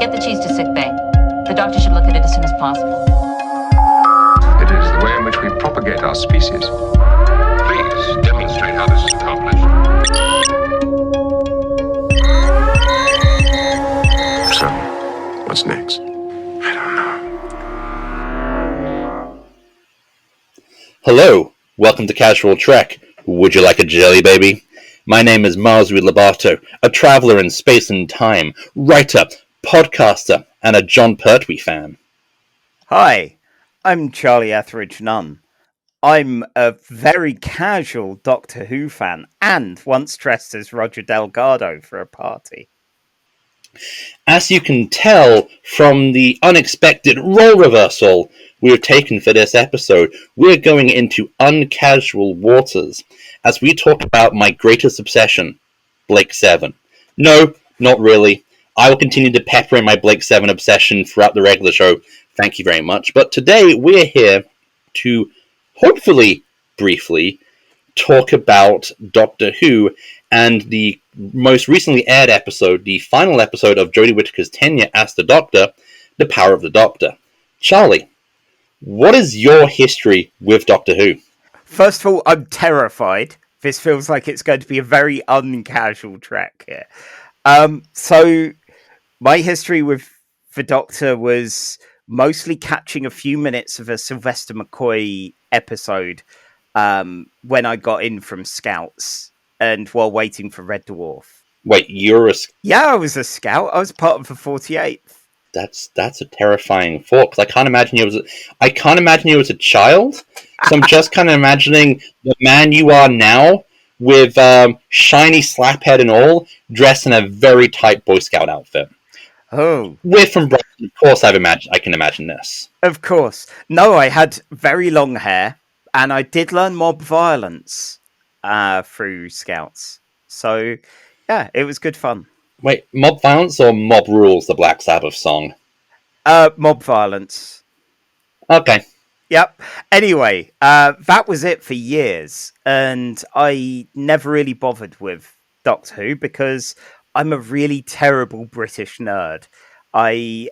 Get the cheese to sick bay. The doctor should look at it as soon as possible. It is the way in which we propagate our species. Please demonstrate how this is accomplished. So, what's next? I don't know. Hello, welcome to Casual Trek. Would you like a jelly baby? My name is Marzui Labato, a traveller in space and time, writer, podcaster, and a John Pertwee fan. Hi, I'm Charlie Etheridge Nunn. I'm a very casual Doctor Who fan and once dressed as Roger Delgado for a party. As you can tell from the unexpected role reversal we have taken for this episode, we're going into uncasual waters as we talk about my greatest obsession, Blake 7. No, not really. I will continue to pepper in my Blake 7 obsession throughout the regular show. Thank you very much. But today we're here to hopefully briefly talk about Doctor Who and the most recently aired episode, the final episode of Jodie Whittaker's tenure as the Doctor, The Power of the Doctor. Charlie, what is your history with Doctor Who? First of all, I'm terrified. This feels like it's going to be a very uncasual trek here. So, my history with the Doctor was mostly catching a few minutes of a Sylvester McCoy episode when I got in from Scouts and while waiting for Red Dwarf. Wait, you're a... Yeah, I was a Scout. I was part of the 48th. That's a terrifying thought, because I can't imagine you as a child. So I'm just kind of imagining the man you are now with shiny slap head and all, dressed in a very tight Boy Scout outfit. Oh, We're from Brighton, of course. I can imagine this. of course. No, I had very long hair, and I did learn mob violence through Scouts. So, yeah, it was good fun. Wait, Mob Violence or Mob Rules, the Black Sabbath song? Mob violence. Okay. Yep. Anyway, that was it for years, and I never really bothered with Doctor Who because I'm a really terrible British nerd. I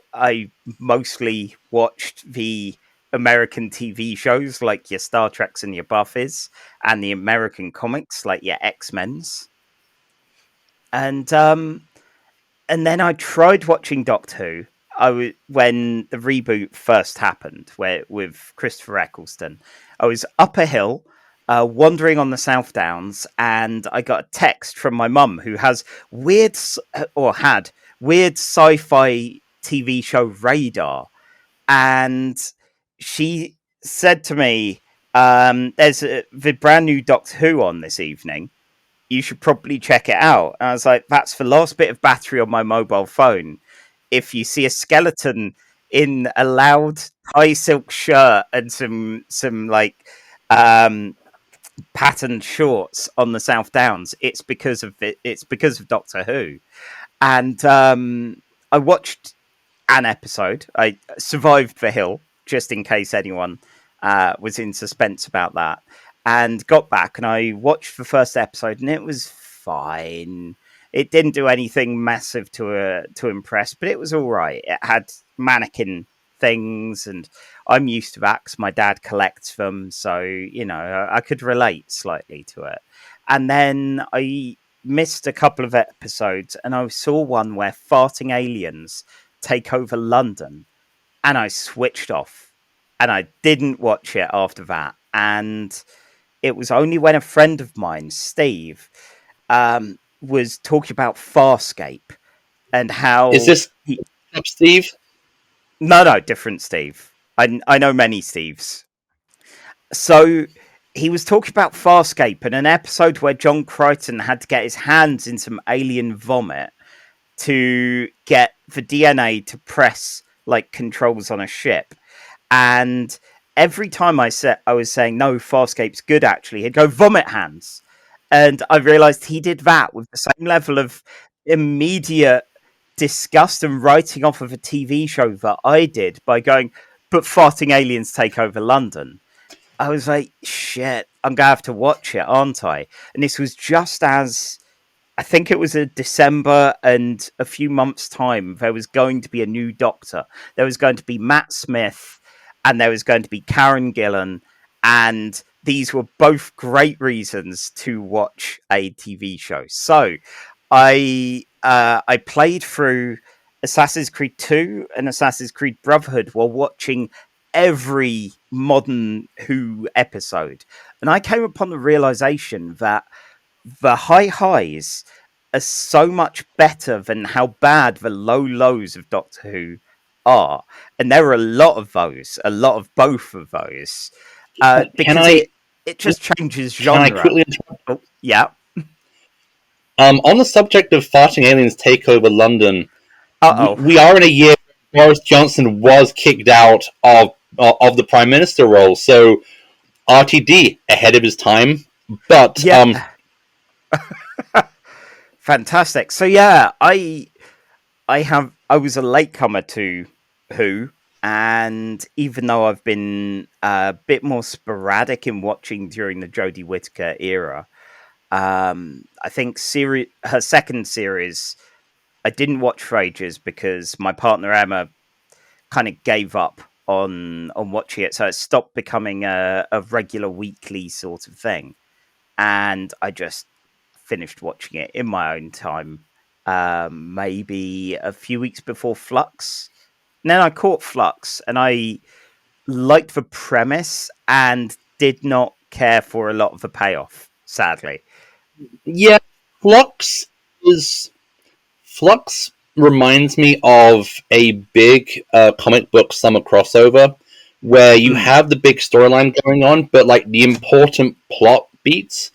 mostly watched the American TV shows like your Star Treks and your Buffys, and the American comics like your X-Men's. And then I tried watching Doctor Who. When the reboot first happened, with Christopher Eccleston, I was up a hill, wandering on the South Downs, and I got a text from my mum who had weird sci-fi TV show Radar, and she said to me, "There's the brand new Doctor Who on this evening. You should probably check it out." And I was like, "That's the last bit of battery on my mobile phone. If you see a skeleton in a loud high silk shirt and some like patterned shorts on the South Downs, it's because of it. It's because of Doctor Who." And I watched an episode. I survived the hill just in case anyone was in suspense about that. And got back and I watched the first episode and it was fine. It didn't do anything massive to impress, but it was all right. It had mannequin things and I'm used to that because my dad collects them. So, I could relate slightly to it. And then I missed a couple of episodes and I saw one where farting aliens take over London and I switched off and I didn't watch it after that. And it was only when a friend of mine, Steve, was talking about Farscape and how... Is this Steve? No, different Steve. I know many Steves. So he was talking about Farscape and an episode where John Crichton had to get his hands in some alien vomit to get the DNA to press like controls on a ship. And every time I was saying, no, Farscape's good, actually, he'd go, vomit hands. And I realised he did that with the same level of immediate disgust and writing off of a TV show that I did by going, but farting aliens take over London. I was like, shit, I'm going to have to watch it, aren't I? And this was just as I think it was a December, and a few months' time, there was going to be a new Doctor. There was going to be Matt Smith, and there was going to be Karen Gillan, and these were both great reasons to watch a TV show. So, I played through Assassin's Creed 2 and Assassin's Creed Brotherhood while watching every modern Who episode, and I came upon the realization that the high highs are so much better than how bad the low lows of Doctor Who are, and there are a lot of those, a lot of both of those, because it just changes genre. Can I quickly interrupt? Oh, yeah. On the subject of farting aliens take over London, Uh-oh. we are in a year where Boris Johnson was kicked out of the Prime Minister role, so RTD ahead of his time, but yeah. Fantastic. So yeah, I was a latecomer to Who, and even though I've been a bit more sporadic in watching during the Jodie Whittaker era, I think her second series I didn't watch for ages because my partner Emma kind of gave up on watching it, so it stopped becoming a regular weekly sort of thing, and I just finished watching it in my own time, maybe a few weeks before Flux. And then I caught Flux, and I liked the premise and did not care for a lot of the payoff, sadly. Yeah, Flux reminds me of a big comic book summer crossover where you have the big storyline going on, but like the important plot beats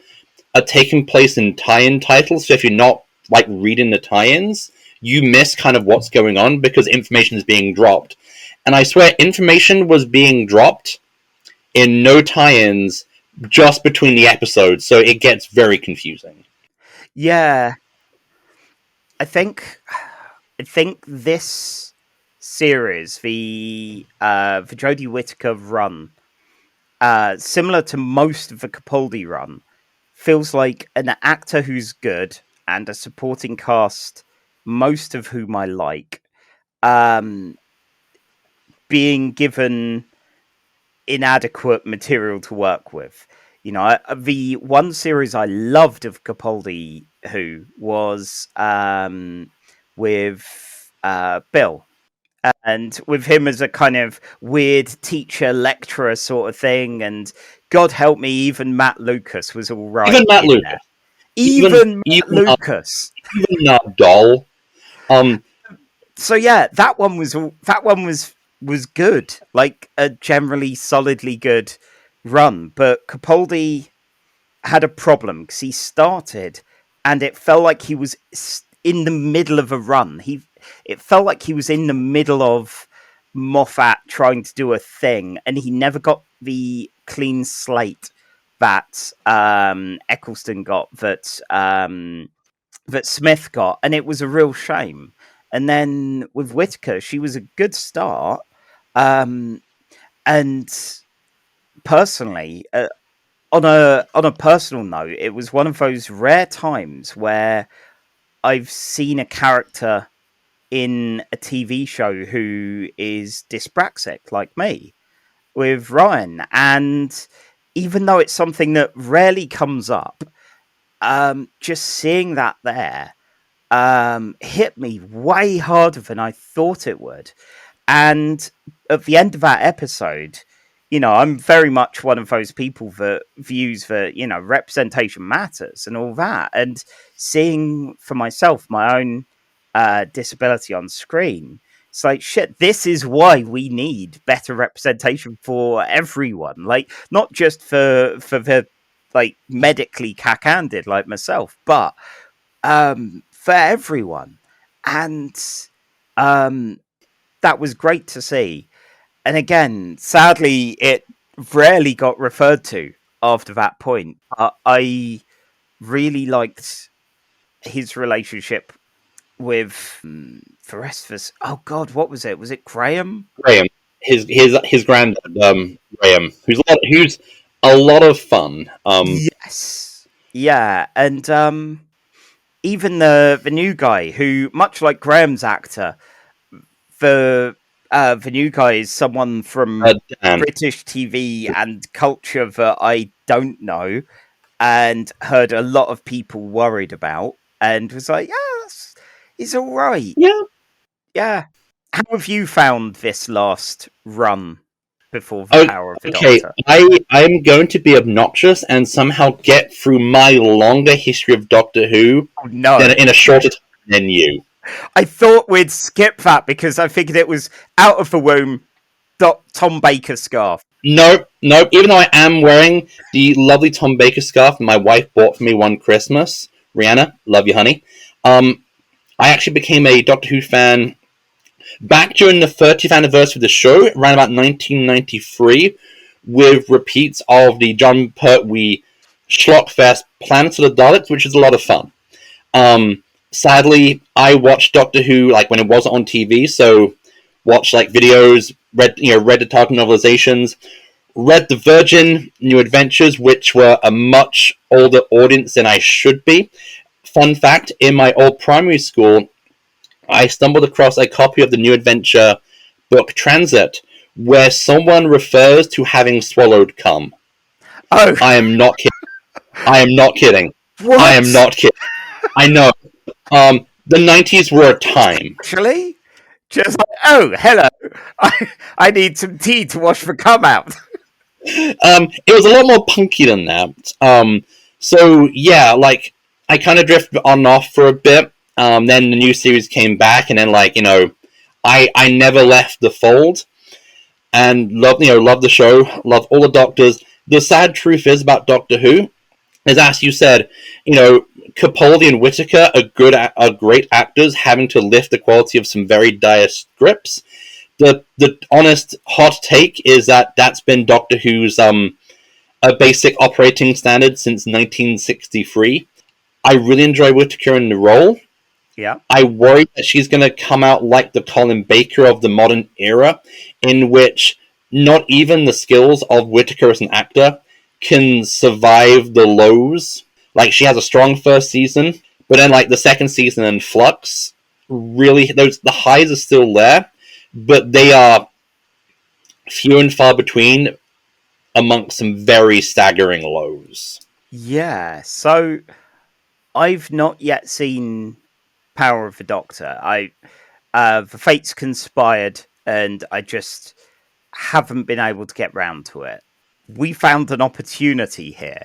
are taking place in tie-in titles. So if you're not like reading the tie-ins, you miss kind of what's going on because information is being dropped. And I swear, information was being dropped in no tie-ins just between the episodes, so it gets very confusing. Yeah, I think this series, the Jodie Whittaker run, similar to most of the Capaldi run, feels like an actor who's good and a supporting cast, most of whom I like, being given inadequate material to work with. You know, the one series I loved of Capaldi Who was with Bill. And with him as a kind of weird teacher lecturer sort of thing, and God help me, even Matt Lucas was all right. Even Matt Lucas. Even Matt Lucas. Even that doll. So yeah, that one was good, like a generally solidly good run. But Capaldi had a problem because he started, and it felt like he was in the middle of a run. It felt like he was in the middle of Moffat trying to do a thing, and he never got the clean slate that Eccleston got, that Smith got, and it was a real shame. And then with Whittaker, she was a good start, and personally, on a personal note, it was one of those rare times where I've seen a character in a TV show who is dyspraxic like me, with Ryan. And even though it's something that rarely comes up, just seeing that there hit me way harder than I thought it would. And at the end of that episode, you know, I'm very much one of those people that views that, you know, representation matters and all that. And seeing for myself my own disability on screen, it's like, shit, this is why we need better representation for everyone. Like, not just for the, like, medically cack-handed like myself, but for everyone. And that was great to see. And again, sadly, it rarely got referred to after that point. I really liked his relationship with the rest of us. Oh God, what was it? Was it Graham? Graham, his granddad, Graham, who's a lot of fun. Yes, yeah, and even the new guy, who, much like Graham's actor, the new guy is someone from Dan. British TV and culture that I don't know, and heard a lot of people worried about, and was like, yeah, he's all right. Yeah. How have you found this last run before the Power of the Doctor? I'm going to be obnoxious and somehow get through my longer history of Doctor Who in a shorter time than you. I thought we'd skip that because I figured it was out of the womb Tom Baker scarf. Nope. Even though I am wearing the lovely Tom Baker scarf my wife bought for me one Christmas, Rihanna, love you, honey. I actually became a Doctor Who fan back during the 30th anniversary of the show, around about 1993, with repeats of the John Pertwee Schlockfest Planet of the Daleks, which is a lot of fun. Sadly, I watched Doctor Who like when it wasn't on TV, so watched like videos, read the Tartan novelizations, read the Virgin New Adventures, which were a much older audience than I should be. Fun fact, in my old primary school, I stumbled across a copy of the New Adventure book Transit, where someone refers to having swallowed cum. Oh. I am not kidding. I am not kidding. What? I am not kidding. I know. The 90s were a time. Actually? Just like, oh, hello. I need some tea to wash the cum out. It was a lot more punky than that. So, yeah, like, I kind of drifted on and off for a bit. Then the new series came back, and then, like, I never left the fold. And love the show, love all the Doctors. The sad truth is about Doctor Who is, as you said, Capaldi and Whittaker are great actors, having to lift the quality of some very dire scripts. The honest hot take is that that's been Doctor Who's a basic operating standard since 1963. I really enjoy Whittaker in the role. Yeah. I worry that she's going to come out like the Colin Baker of the modern era, in which not even the skills of Whittaker as an actor can survive the lows. Like, she has a strong first season, but then, like, the second season in Flux, really, the highs are still there, but they are few and far between amongst some very staggering lows. Yeah, so I've not yet seen Power of the Doctor. The fates conspired, and I just haven't been able to get round to it. We found an opportunity here,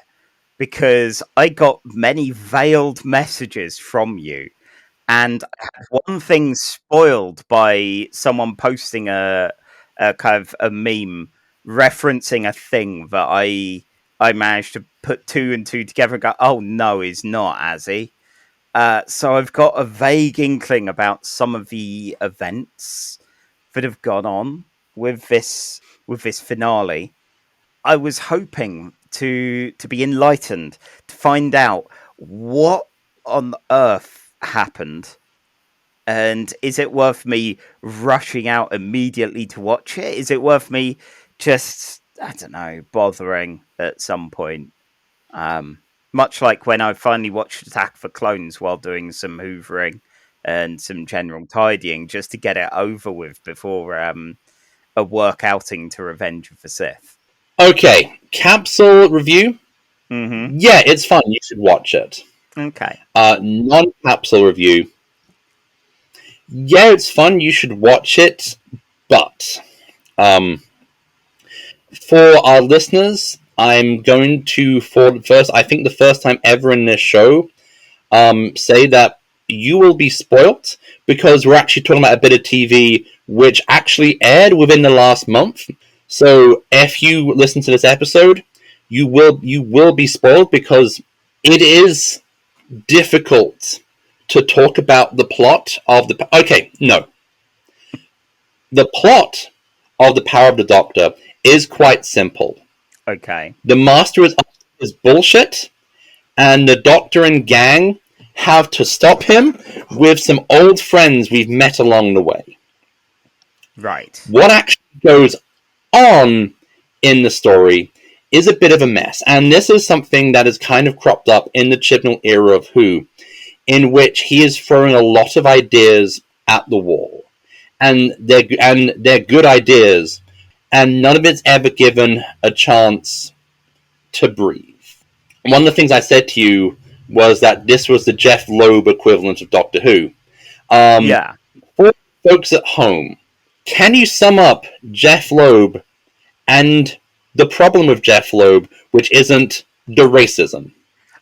because I got many veiled messages from you, and I had one thing spoiled by someone posting a kind of a meme referencing a thing that I managed to put two and two together and go, oh no, he's not, has he? So I've got a vague inkling about some of the events that have gone on with this finale. I was hoping to be enlightened, to find out what on earth happened, and is it worth me rushing out immediately to watch it? Is it worth me just, I don't know, bothering at some point? Much like when I finally watched Attack of the Clones while doing some hoovering and some general tidying, just to get it over with before a work outing to Revenge of the Sith. Okay, capsule review. Mm-hmm. Yeah, it's fun. You should watch it. Okay. Non-capsule review. Yeah, it's fun. You should watch it. But for our listeners, I'm going to, I think the first time ever in this show, say that you will be spoilt, because we're actually talking about a bit of TV which actually aired within the last month. So if you listen to this episode, you will be spoiled, because it is difficult to talk about the plot of the... Okay, no. The plot of The Power of the Doctor is quite simple. Okay. The Master is bullshit, and the Doctor and gang have to stop him with some old friends we've met along the way. Right. What actually goes on in the story is a bit of a mess, and this is something that has kind of cropped up in the Chibnall era of Who, in which he is throwing a lot of ideas at the wall, and they're good ideas, and none of it's ever given a chance to breathe. One of the things I said to you was that this was the Jeph Loeb equivalent of Doctor Who. Yeah. For folks at home, can you sum up Jeph Loeb and the problem with Jeph Loeb, which isn't the racism?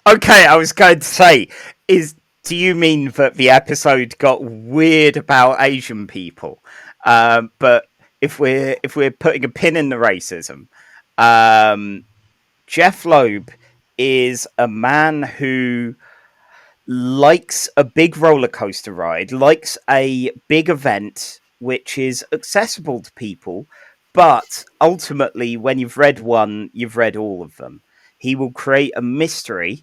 Okay, I was going to say, do you mean that the episode got weird about Asian people? But if we're putting a pin in the racism, Jeph Loeb is a man who likes a big roller coaster ride, likes a big event which is accessible to people, but ultimately, when you've read one, you've read all of them. He will create a mystery,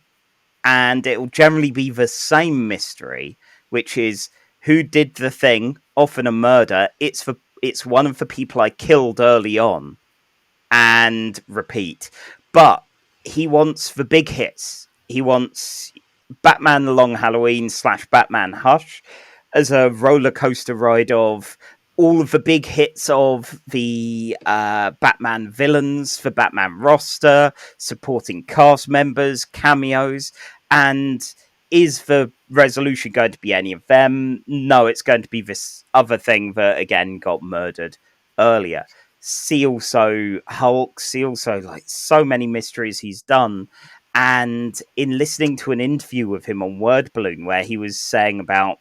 and it will generally be the same mystery, which is who did the thing, often a murder. It's one of the people I killed early on, and repeat. But he wants the big hits. He wants Batman The Long Halloween / Batman Hush as a roller coaster ride of all of the big hits of the Batman villains, the Batman roster, supporting cast members, cameos, and is the resolution going to be any of them? No, it's going to be this other thing that, again, got murdered earlier. See also Hulk, see also like so many mysteries he's done. And in listening to an interview with him on Word Balloon, where he was saying about,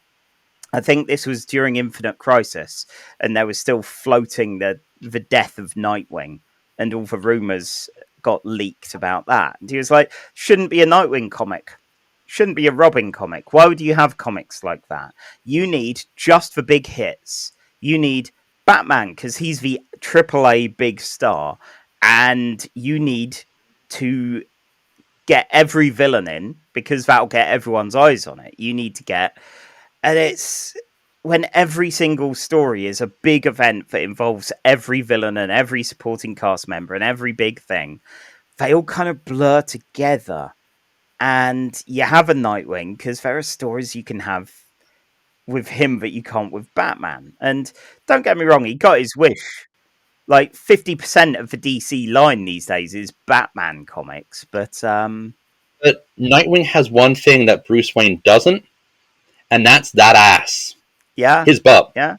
I think this was during Infinite Crisis, and there was still floating the death of Nightwing, and all the rumors got leaked about that. And he was like, shouldn't be a Nightwing comic. Shouldn't be a Robin comic. Why would you have comics like that? You need just the big hits. You need Batman, because he's the AAA big star, and you need to get every villain in, because that'll get everyone's eyes on it. You need to get... And it's when every single story is a big event that involves every villain and every supporting cast member and every big thing, they all kind of blur together. And you have a Nightwing, because there are stories you can have with him that you can't with Batman. And don't get me wrong, he got his wish. Like 50% of the DC line these days is Batman comics, but Nightwing has one thing that Bruce Wayne doesn't, and that's that ass. Yeah, his butt. Yeah,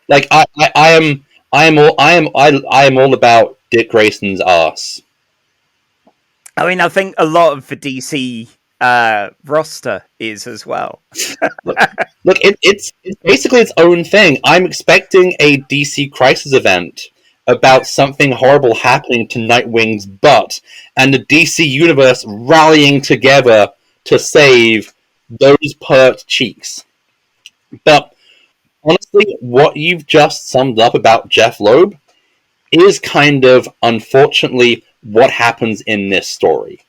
like I am all about Dick Grayson's ass. I mean, I think a lot of the DC roster is as well. Look, it's basically its own thing. I'm expecting a DC Crisis event about something horrible happening to Nightwing's butt, and the DC universe rallying together to save those pert cheeks. But honestly, what you've just summed up about Jeph Loeb is kind of, unfortunately, what happens in this story.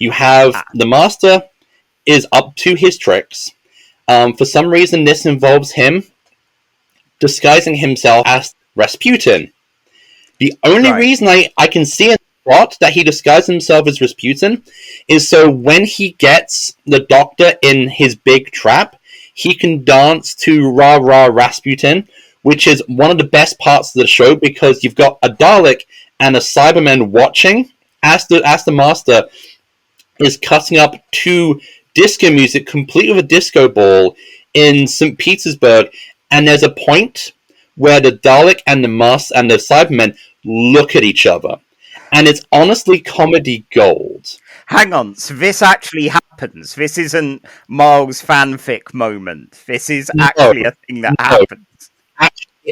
You have the Master is up to his tricks. For some reason, this involves him disguising himself as Rasputin. The only reason I can see in the plot that he disguised himself as Rasputin is so when he gets the Doctor in his big trap, he can dance to Ra-Ra-Rasputin, which is one of the best parts of the show, because you've got a Dalek and a Cyberman watching as the Master is cutting up to disco music, complete with a disco ball in St. Petersburg, and there's a point where the Dalek and the Master and the Cybermen look at each other, and it's honestly comedy gold. Hang on, so this actually happens. This isn't Miles' fanfic moment. This is actually a thing that happens.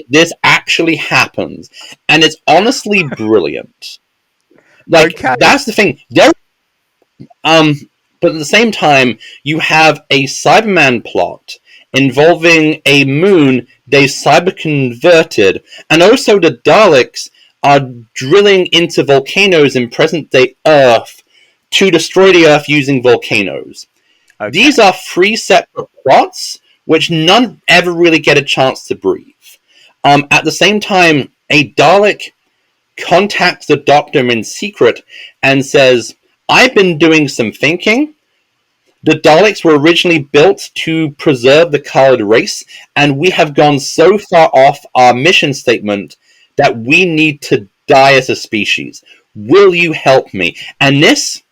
This actually happens, and it's honestly brilliant. Like, that's the thing. But at the same time, you have a Cyberman plot involving a moon they've cyber-converted, and also the Daleks are drilling into volcanoes in present-day Earth to destroy the Earth using volcanoes. Okay. These are three separate plots, which none ever really get a chance to breathe. At the same time, a Dalek contacts the Doctor in secret and says, I've been doing some thinking. The Daleks were originally built to preserve the colored race, and we have gone so far off our mission statement that we need to die as a species. Will you help me? And this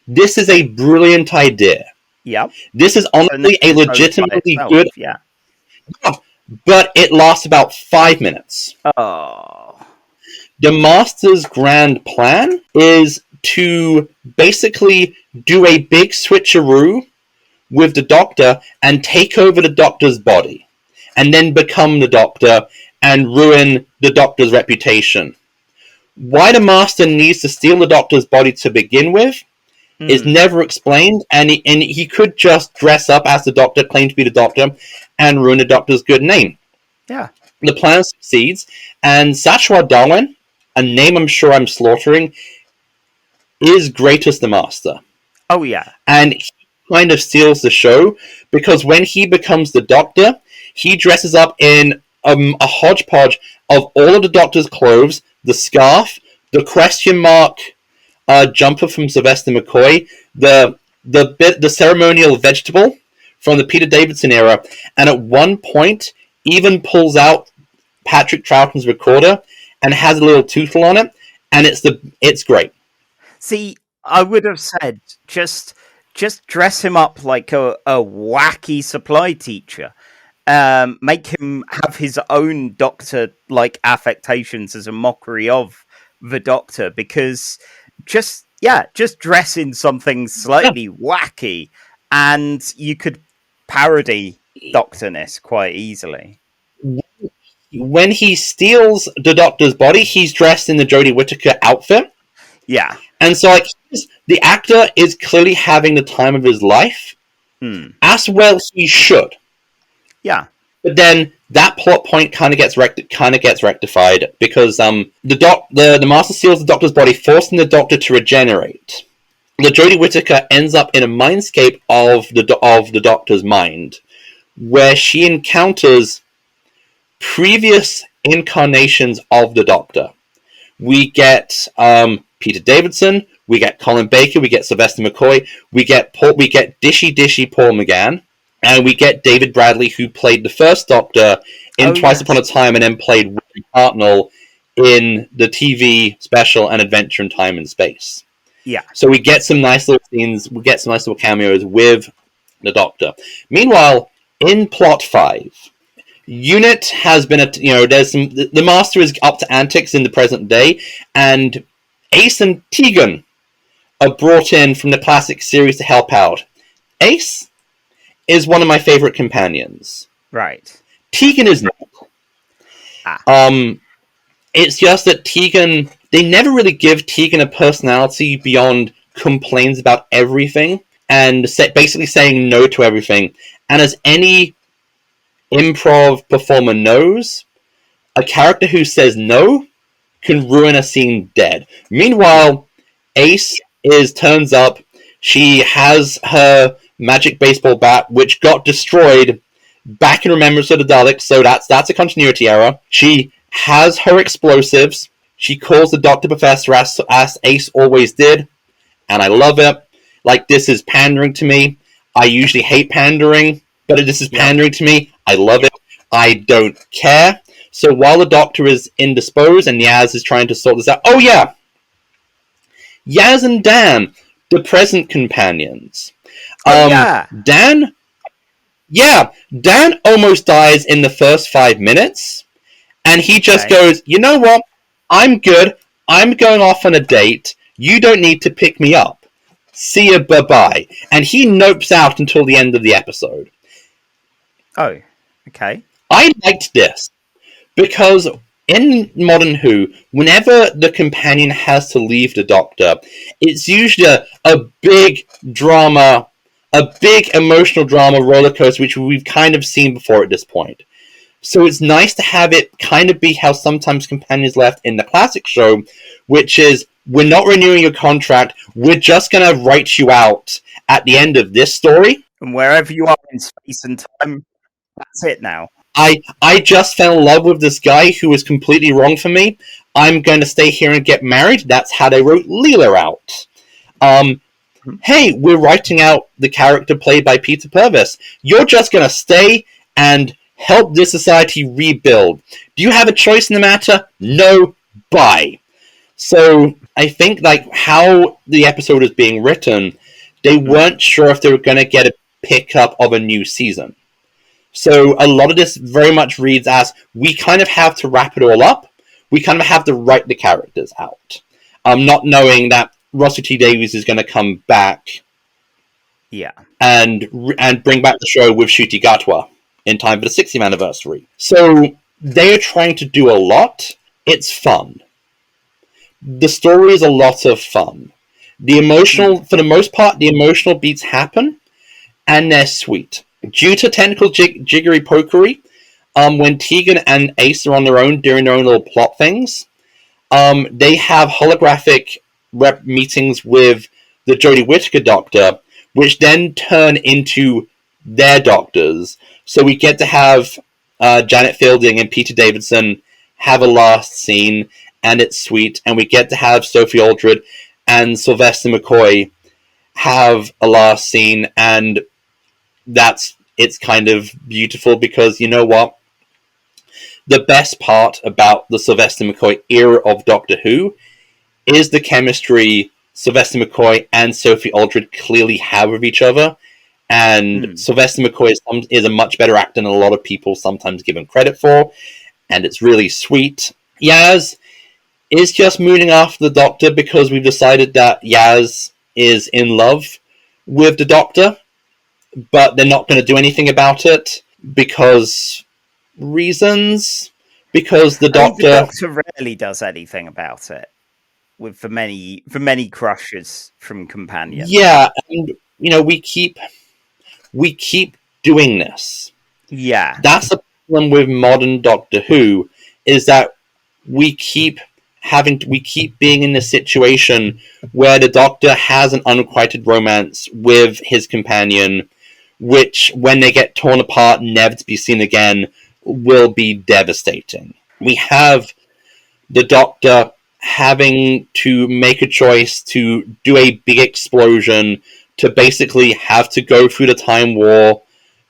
is a brilliant idea. Yep. This is honestly a legitimately good... Yeah. But it lasts about 5 minutes. Oh. The Master's grand plan is to basically do a big switcheroo with the Doctor and take over the Doctor's body, and then become the Doctor and ruin the Doctor's reputation. Why the Master needs to steal the Doctor's body to begin with is never explained, and he could just dress up as the Doctor, claim to be the Doctor, and ruin the Doctor's good name. Yeah. The plan succeeds, and Sashwar Darwin, a name I'm sure I'm slaughtering, is great as the Master. Oh, yeah. And he kind of steals the show, because when he becomes the Doctor, he dresses up in a hodgepodge of all of the Doctor's clothes, the scarf, the question mark jumper from Sylvester McCoy, the ceremonial vegetable from the Peter Davidson era, and at one point even pulls out Patrick Troughton's recorder and has a little tootle on it, and it's great. See, I would have said just dress him up like a wacky supply teacher. Make him have his own Doctor-like affectations as a mockery of the Doctor, because just dress in something slightly wacky, and you could parody Doctorness quite easily. When he steals the Doctor's body, he's dressed in the Jodie Whittaker outfit. Yeah. And so, like, the actor is clearly having the time of his life, as well he should. Yeah. But then that plot point kind of gets rectified because the Master steals the Doctor's body, forcing the Doctor to regenerate. The Jodie Whittaker ends up in a mindscape of the Doctor's mind, where she encounters previous incarnations of the Doctor. We get Peter Davidson, we get Colin Baker, we get Sylvester McCoy, we get Dishy Paul McGann, and we get David Bradley, who played the first Doctor in Twice Upon a Time, and then played William Hartnell in the TV special An Adventure in Time and Space. Yeah. So we get some nice little scenes, we get some nice little cameos with the Doctor. Meanwhile, in Plot 5, Unit has been the Master is up to antics in the present day, and Ace and Tegan are brought in from the classic series to help out. Ace is one of my favorite companions. Right. Tegan is not. It's just that Tegan, they never really give Tegan a personality beyond complains about everything and basically saying no to everything. And as any improv performer knows, a character who says no can ruin a scene dead. Meanwhile, Ace turns up. She has her magic baseball bat, which got destroyed back in Remembrance of the Daleks, so that's a continuity error. She has her explosives. She calls the Doctor Professor as Ace always did, and I love it. Like, this is pandering to me. I usually hate pandering, but this is pandering to me. I love it. I don't care. So while the Doctor is indisposed and Yaz is trying to sort this out... Oh, yeah! Yaz and Dan, the present companions. Dan... Yeah, Dan almost dies in the first 5 minutes, and he just goes, you know what? I'm good. I'm going off on a date. You don't need to pick me up. See ya, bye-bye. And he nopes out until the end of the episode. Oh, okay. I liked this, because in Modern Who, whenever the companion has to leave the Doctor, it's usually a big drama, a big emotional drama roller coaster, which we've kind of seen before at this point. So it's nice to have it kind of be how sometimes companions left in the classic show, which is, we're not renewing your contract, we're just going to write you out at the end of this story. And wherever you are in space and time, that's it now. I just fell in love with this guy who was completely wrong for me. I'm going to stay here and get married. That's how they wrote Leela out. hey, we're writing out the character played by Peter Purvis. You're just going to stay and help this society rebuild. Do you have a choice in the matter? No, bye. So I think like how the episode is being written, they weren't sure if they were going to get a pickup of a new season. So a lot of this very much reads as, we kind of have to wrap it all up. We kind of have to write the characters out. Not knowing that Russell T Davies is going to come back, and bring back the show with Ncuti Gatwa in time for the 60th anniversary. So they are trying to do a lot. It's fun. The story is a lot of fun. The emotional, for the most part, the emotional beats happen, and they're sweet. Due to technical jiggery pokery, when Tegan and Ace are on their own doing their own little plot things, they have holographic rep meetings with the Jodie Whittaker Doctor, which then turn into their doctors. So we get to have Janet Fielding and Peter Davidson have a last scene, and it's sweet. And we get to have Sophie Aldred and Sylvester McCoy have a last scene, and it's kind of beautiful, because you know what? The best part about the Sylvester McCoy era of Doctor Who is the chemistry Sylvester McCoy and Sophie Aldred clearly have with each other. And Sylvester McCoy is a much better actor than a lot of people sometimes give him credit for. And it's really sweet. Yaz is just mooning after the Doctor because we've decided that Yaz is in love with the Doctor. But they're not going to do anything about it because reasons. Because the Doctor rarely does anything about it. For many crushes from companions. Yeah, and we keep doing this. Yeah. That's the problem with modern Doctor Who, is that we keep being in this situation where the Doctor has an unrequited romance with his companion, which, when they get torn apart, never to be seen again, will be devastating. We have the Doctor having to make a choice to do a big explosion, to basically have to go through the Time War,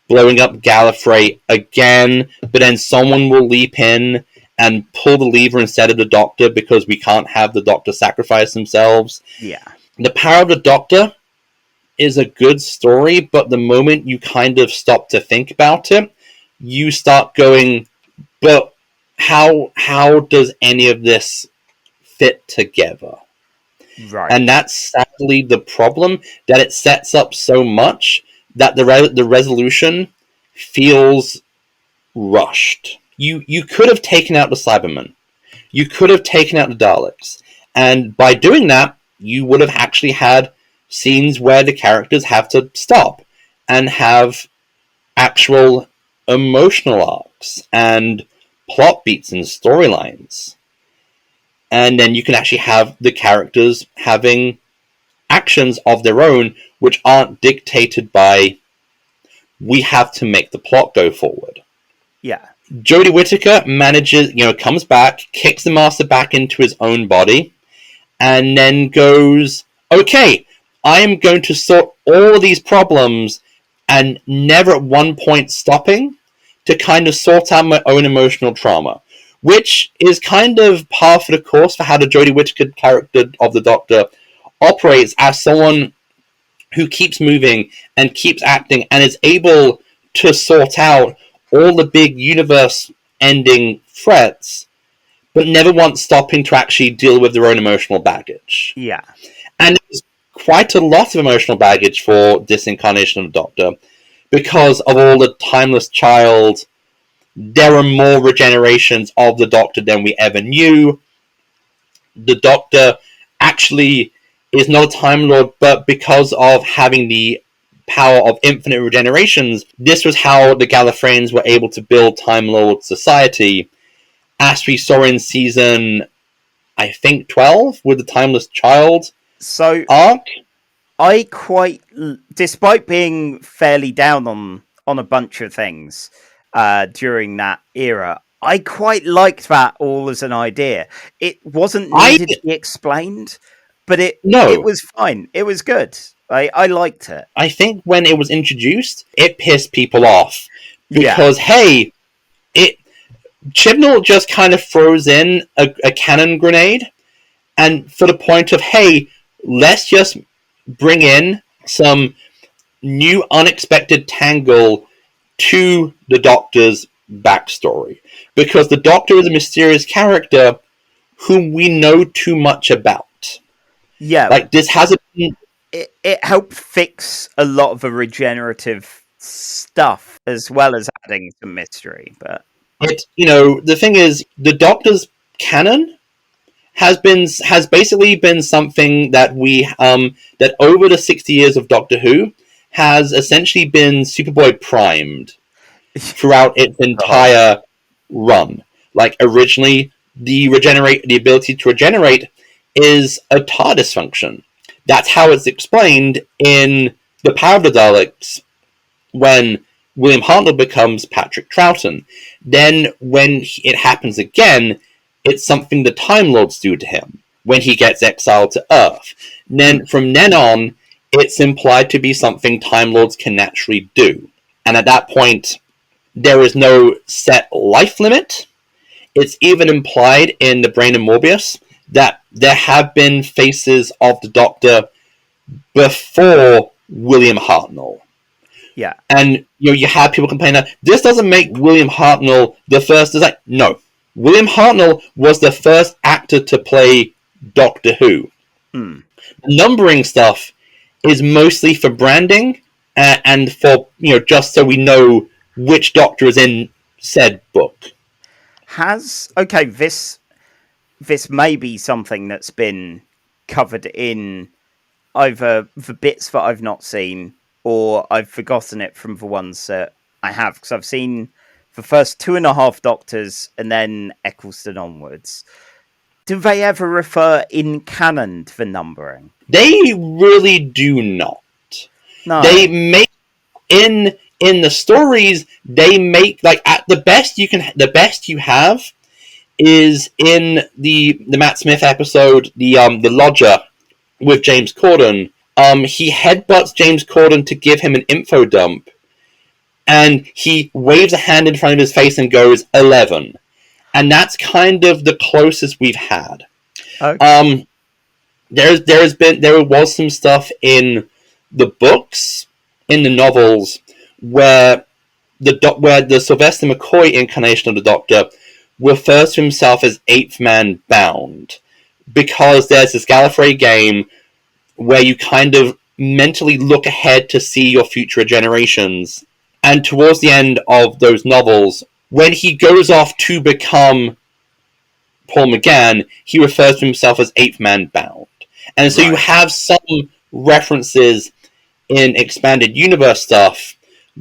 blowing up Gallifrey again, but then someone will leap in and pull the lever instead of the Doctor, because we can't have the Doctor sacrifice themselves. Yeah. The Power of the Doctor is a good story, but the moment you kind of stop to think about it, you start going, but how does any of this fit together? Right. And that's sadly the problem, that it sets up so much that the resolution feels rushed. You could have taken out the Cybermen. You could have taken out the Daleks. And by doing that, you would have actually had scenes where the characters have to stop and have actual emotional arcs and plot beats and storylines. And then you can actually have the characters having actions of their own, which aren't dictated by, we have to make the plot go forward. Yeah. Jodie Whittaker comes back, kicks the Master back into his own body, and then goes, okay, I am going to sort all these problems, and never at one point stopping to kind of sort out my own emotional trauma. Which is kind of par for the course for how the Jodie Whittaker character of the Doctor operates, as someone who keeps moving and keeps acting and is able to sort out all the big universe-ending threats, but never once stopping to actually deal with their own emotional baggage. Yeah. And there's quite a lot of emotional baggage for this incarnation of the Doctor, because of all the Timeless Child. There are more regenerations of the Doctor than we ever knew. The Doctor actually is not a Time Lord, but because of having the power of infinite regenerations, this was how the Gallifreyans were able to build Time Lord society, as we saw in season, I think, 12, with the Timeless Child arc. Despite being fairly down on a bunch of things during that era, I quite liked that all as an idea. It wasn't needed to be explained, but it was fine. It was good. I liked it. I think when it was introduced, it pissed people off Yeah. because Chibnall just kind of throws in a cannon grenade, and for the point of, hey, let's just bring in some new unexpected tangle to the Doctor's backstory, because the Doctor is a mysterious character whom we know too much about. Yeah, like this hasn't been. It helped fix a lot of the regenerative stuff as well as adding some mystery. But The thing is, the Doctor's canon has basically been something that that over the 60 years of Doctor Who has essentially been Superboy primed throughout its entire run. Like, originally, the ability to regenerate is a TARDIS function. That's how it's explained in The Power of the Daleks when William Hartnell becomes Patrick Troughton. Then, when it happens again, it's something the Time Lords do to him when he gets exiled to Earth. Then, from then on, it's implied to be something Time Lords can naturally do. And at that point, there is no set life limit. It's even implied in The Brain of Morbius that there have been faces of the Doctor before William Hartnell. yeah, And you have people complain that this doesn't make William Hartnell the first design. No. William Hartnell was the first actor to play Doctor Who. Numbering stuff is mostly for branding and for, just so we know which Doctor is in said book. This may be something that's been covered in either the bits that I've not seen or I've forgotten it from the ones that I have, because I've seen the first 2.5 Doctors and then Eccleston onwards. Do they ever refer in canon to the numbering? They really do not. No. They make in the stories, they make, like, at the best you have is in the Matt Smith episode, the Lodger with James Corden. He headbutts James Corden to give him an info dump, and he waves a hand in front of his face and goes 11, and that's kind of the closest we've had. Okay. There was some stuff in the books, in the novels, where the Sylvester McCoy incarnation of the Doctor refers to himself as Eighth Man Bound, because there's this Gallifrey game where you kind of mentally look ahead to see your future generations. And towards the end of those novels, when he goes off to become Paul McGann, he refers to himself as Eighth Man Bound. And so you have some references in Expanded Universe stuff,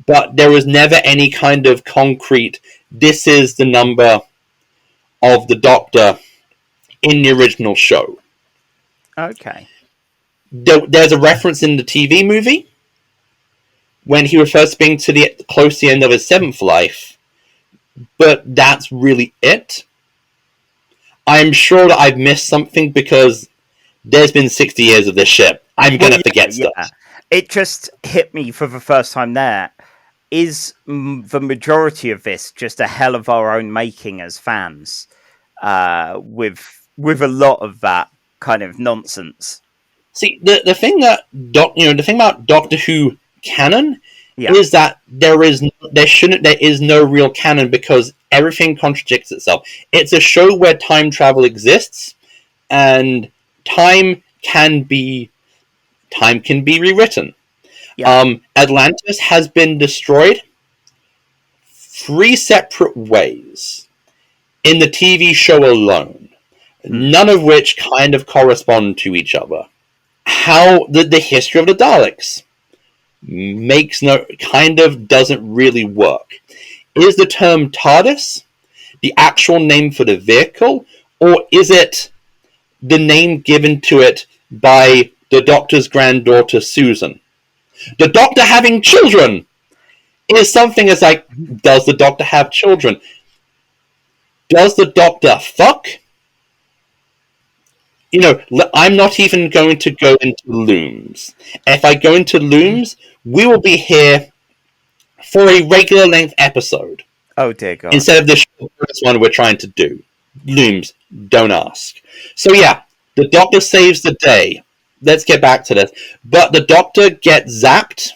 but there was never any kind of concrete, this is the number of the Doctor in the original show. Okay. There's a reference in the TV movie when he refers to being close to the end of his 7th life, but that's really it. I'm sure that I've missed something because there's been 60 years of this shit. I'm gonna forget stuff. Yeah. It just hit me for the first time there. Is the majority of this just a hell of our own making as fans, with a lot of that kind of nonsense? See, the thing about Doctor Who canon is that there is no real canon, because everything contradicts itself. It's a show where time travel exists, and time can be rewritten. Yeah. Atlantis has been destroyed 3 separate ways in the TV show alone, none of which kind of correspond to each other. How the history of the Daleks doesn't really work. Is the term TARDIS the actual name for the vehicle, or is it the name given to it by the Doctor's granddaughter Susan? The Doctor having children is something as like, does the Doctor have children? Does the Doctor fuck? I'm not even going to go into looms. If I go into looms, we will be here for a regular length episode. Oh dear God. Instead of this one we're trying to do. Looms, don't ask. So yeah, the Doctor saves the day. Let's get back to this. But the Doctor gets zapped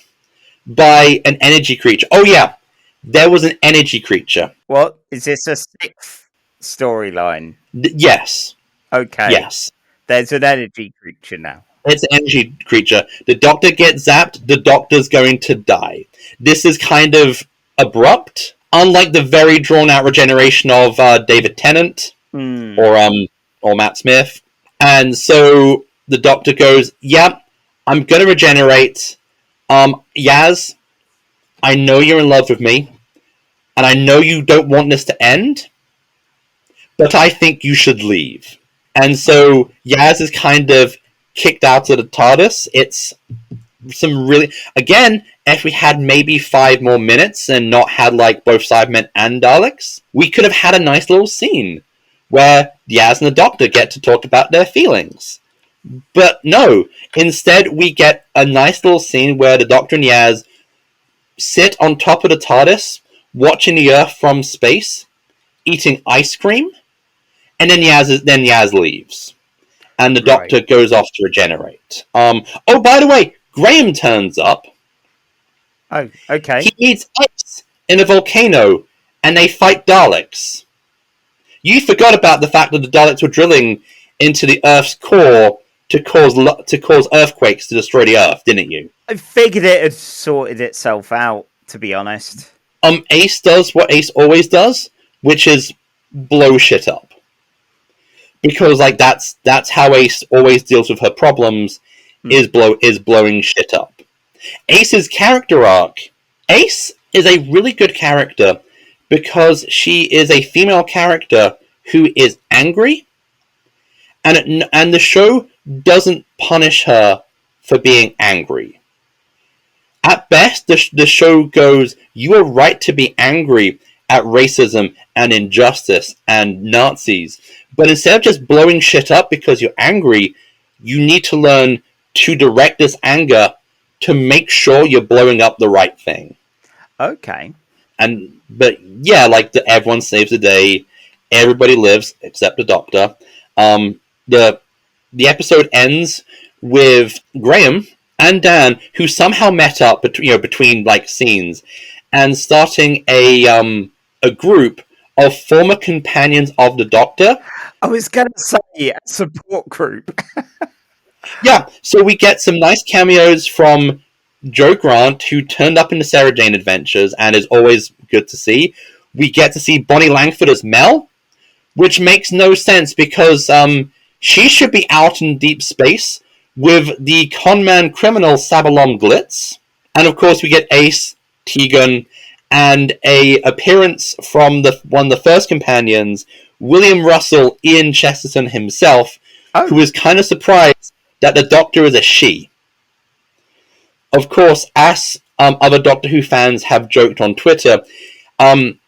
by an energy creature. Oh yeah, there was an energy creature. What? Is this a sixth storyline? Yes. Okay. Yes. There's an energy creature now. It's an energy creature. The Doctor gets zapped, the Doctor's going to die. This is kind of abrupt. Unlike the very drawn-out regeneration of David Tennant or Matt Smith. And so the Doctor goes, yep, I'm going to regenerate. Yaz, I know you're in love with me, and I know you don't want this to end, but I think you should leave. And so Yaz is kind of kicked out of the TARDIS. It's some really... Again, if we had maybe 5 more minutes and not had like both Cybermen and Daleks, we could have had a nice little scene where Yaz and the Doctor get to talk about their feelings. But no, instead we get a nice little scene where the Doctor and Yaz sit on top of the TARDIS, watching the Earth from space, eating ice cream, and then Yaz leaves. And the Doctor goes off to regenerate. Oh, by the way, Graham turns up. Oh, okay. He eats ice in a volcano, and they fight Daleks. You forgot about the fact that the Daleks were drilling into the Earth's core to cause earthquakes to destroy the Earth, didn't you? I figured it had sorted itself out, to be honest. Ace does what Ace always does, which is blow shit up. Because like that's how Ace always deals with her problems, is blowing shit up. Ace's character arc. Ace is a really good character because she is a female character who is angry, and the show doesn't punish her for being angry. At best, the show goes, you are right to be angry at racism and injustice and Nazis, but instead of just blowing shit up because you're angry, you need to learn to direct this anger to make sure you're blowing up the right thing. Okay. But yeah, like everyone saves the day, everybody lives except the Doctor. The episode ends with Graham and Dan, who somehow met up between like scenes, and starting a group of former companions of the Doctor. I was going to say a support group. Yeah, so we get some nice cameos from Joe Grant, who turned up in the Sarah Jane Adventures and is always good to see. We get to see Bonnie Langford as Mel, which makes no sense because she should be out in deep space with the conman criminal Sabalom Glitz. And of course we get Ace, Tegan, and a appearance from one of the first companions, William Russell, Ian Chesterton himself, who is kind of surprised that the Doctor is a she. Of course, as other Doctor Who fans have joked on Twitter, Ian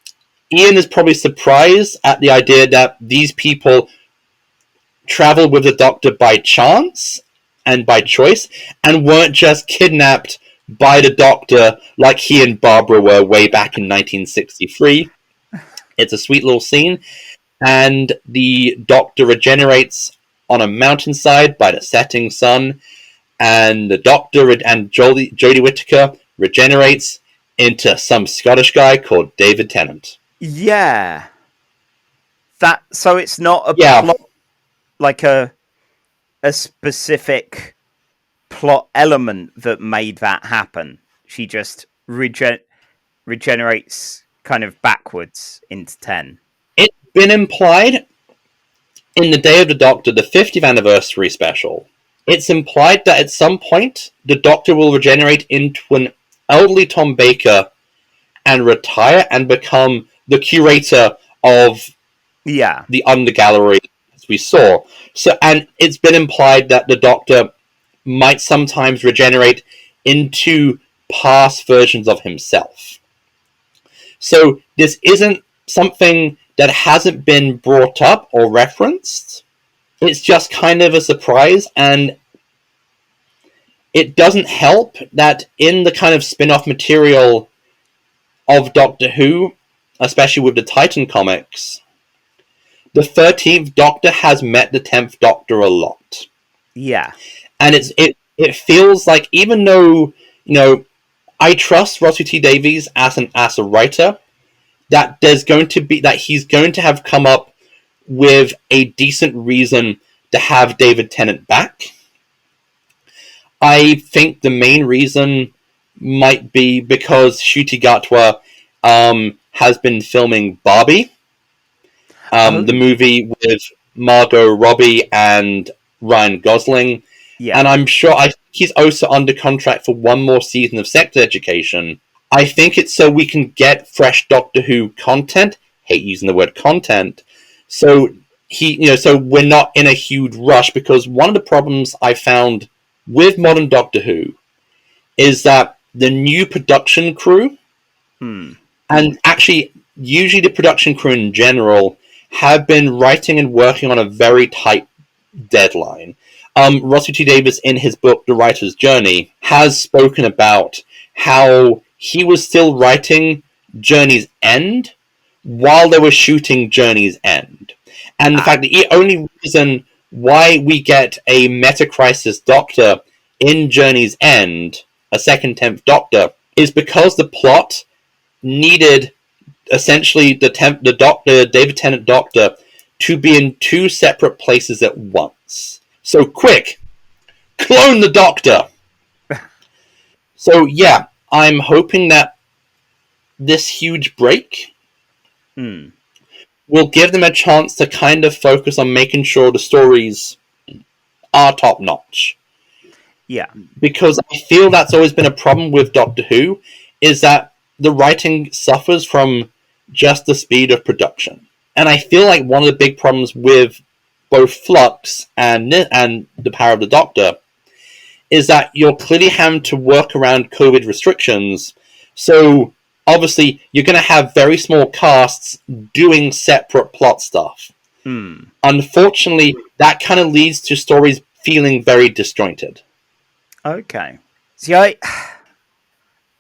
is probably surprised at the idea that these people travel with the Doctor by chance and by choice, and weren't just kidnapped by the Doctor like he and Barbara were way back in 1963. It's a sweet little scene, and the Doctor regenerates on a mountainside by the setting sun, and the Doctor and Jodie Whittaker regenerates into some Scottish guy called David Tennant. Yeah. So it's not a plot, like a specific plot element that made that happen. She just regenerates kind of backwards into 10. It's been implied in the Day of the Doctor, the 50th anniversary special. It's implied that at some point the Doctor will regenerate into an elderly Tom Baker and retire and become the curator of the Undergallery, as we saw. So, and it's been implied that the Doctor might sometimes regenerate into past versions of himself. So this isn't something that hasn't been brought up or referenced, it's just kind of a surprise, and it doesn't help that in the kind of spin-off material of Doctor Who, especially with the Titan comics, the 13th Doctor has met the 10th Doctor a lot. Yeah. And it feels like, even though, I trust Russell T Davies as a writer, that he's going to have come up with a decent reason to have David Tennant back. I think the main reason might be because Ncuti Gatwa has been filming Barbie, the movie with Margot Robbie and Ryan Gosling. Yeah. And I'm sure he's also under contract for one more season of Sex Education. I think it's so we can get fresh Doctor Who content. Hate using the word content. So so we're not in a huge rush, because one of the problems I found with modern Doctor Who is that the new production crew, and actually usually the production crew in general, have been writing and working on a very tight deadline. Russell T Davies, in his book The Writer's Journey, has spoken about how he was still writing Journey's End while they were shooting Journey's End. And the fact that the only reason why we get a Meta-Crisis Doctor in Journey's End, a second 10th Doctor, is because the plot needed essentially the David Tennant Doctor to be in two separate places at once. So quick, clone the Doctor! So yeah, I'm hoping that this huge break will give them a chance to kind of focus on making sure the stories are top-notch. Yeah. Because I feel that's always been a problem with Doctor Who, is that the writing suffers from just the speed of production. And I feel like one of the big problems with both Flux and The Power of the Doctor is that you're clearly having to work around COVID restrictions. So obviously you're going to have very small casts doing separate plot stuff. Unfortunately, that kind of leads to stories feeling very disjointed. Okay. See,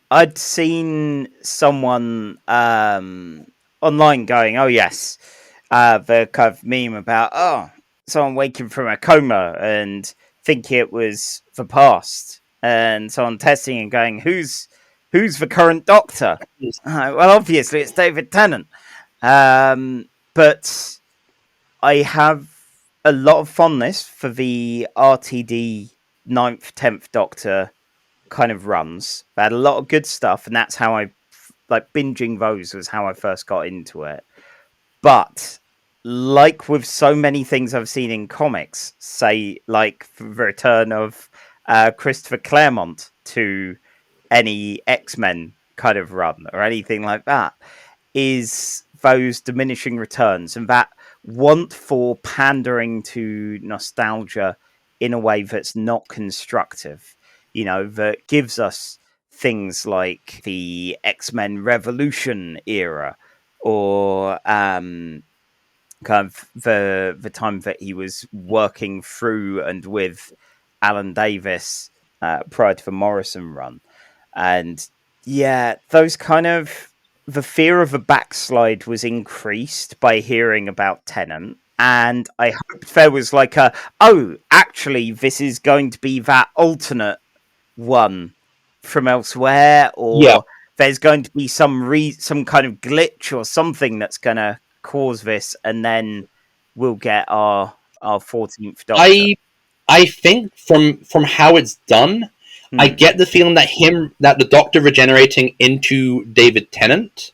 I'd seen someone online going, "Oh yes," the kind of meme about someone waking from a coma and thinking it was the past, and someone testing and going, "Who's the current Doctor?" Well, obviously it's David Tennant, but I have a lot of fondness for the RTD 9th, 10th Doctor kind of runs. They had a lot of good stuff, and that's how I binging those was how I first got into it. But like with so many things I've seen in comics, say like the return of Christopher Claremont to any X-Men kind of run or anything like that, is those diminishing returns and that want for pandering to nostalgia in a way that's not constructive, that gives us things like the X-Men Revolution era, or kind of the time that he was working through and with Alan Davis prior to the Morrison run. And yeah, those kind of, the fear of a backslide was increased by hearing about Tennant. And I hoped there was like actually, this is going to be that alternate one from elsewhere, or there's going to be some kind of glitch or something that's going to cause this, and then we'll get our 14th Doctor. I think from how it's done, I get the feeling that the Doctor regenerating into David Tennant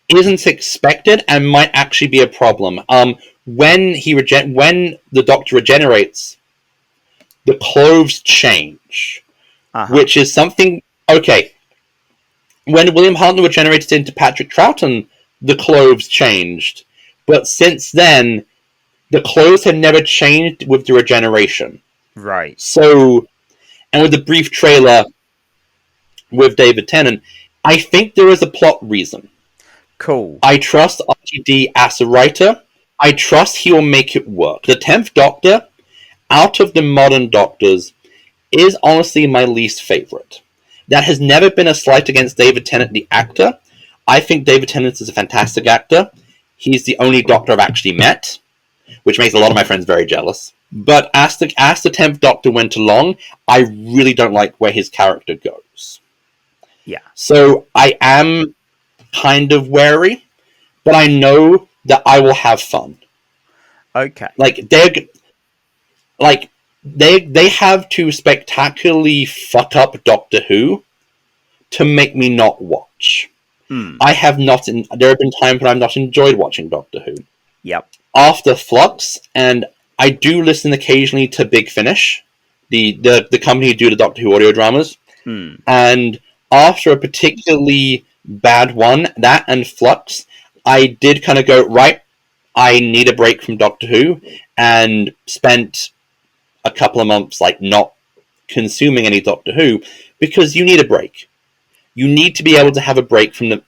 isn't expected and might actually be a problem. When the Doctor regenerates, the clothes change, which is something. Okay, when William Hartnell regenerated into Patrick Troughton, the clothes changed, but since then, the clothes had never changed with the regeneration. Right. So, and with the brief trailer with David Tennant, I think there is a plot reason. Cool. I trust RTD as a writer I trust he will make it work. The 10th Doctor, out of the modern Doctors, is honestly my least favourite. That has never been a slight against David Tennant, the actor. I think David Tennant is a fantastic actor. He's the only Doctor I've actually met, which makes a lot of my friends very jealous. But as the 10th Doctor went along, I really don't like where his character goes. Yeah. So I am kind of wary, but I know that I will have fun. Okay. They have to spectacularly fuck up Doctor Who to make me not watch. I have not. There have been times when I've not enjoyed watching Doctor Who. Yep. After Flux, and I do listen occasionally to Big Finish, the company who do the Doctor Who audio dramas. And after a particularly bad one, that and Flux, I did kind of go, right, I need a break from Doctor Who, and spent a couple of months not consuming any Doctor Who, because you need a break. You need to be able to have a break from the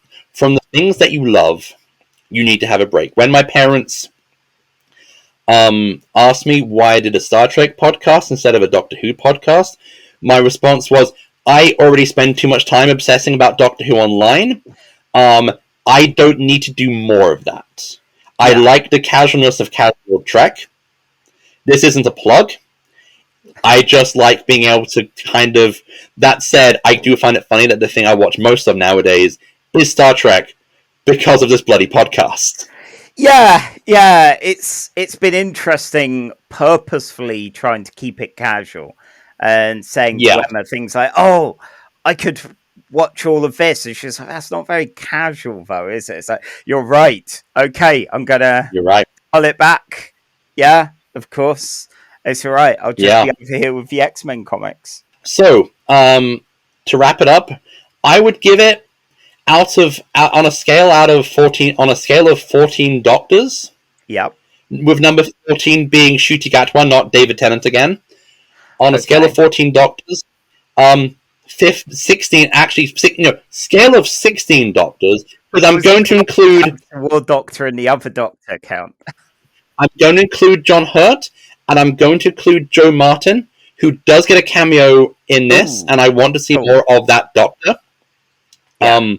things that you love. You need to have a break. When my parents asked me why I did a Star Trek podcast instead of a Doctor Who podcast, my response was, I already spend too much time obsessing about Doctor Who online. I don't need to do more of that. I like the casualness of casual Trek. This isn't a plug. I just like being able to kind of... That said, I do find it funny that the thing I watch most of nowadays is Star Trek because of this bloody podcast. Yeah, it's been interesting purposefully trying to keep it casual and saying to Emma things like, oh, I could watch all of this. And she's like, that's not very casual though, is it? It's like, you're right. Okay, I'm going to pull it back. Yeah, of course. It's all right. I'll just be over here with the X-Men comics. So, to wrap it up, I would give it on a scale of 14 Doctors. Yep. With number 14 being Ncuti Gatwa, not David Tennant again. On a scale of 14 Doctors, 16 actually, scale of 16 Doctors, because I'm going to include War Doctor and the other Doctor count. I'm going to include John Hurt, and I'm going to include Joe Martin, who does get a cameo in this, and I want to see more of that Doctor. Yeah.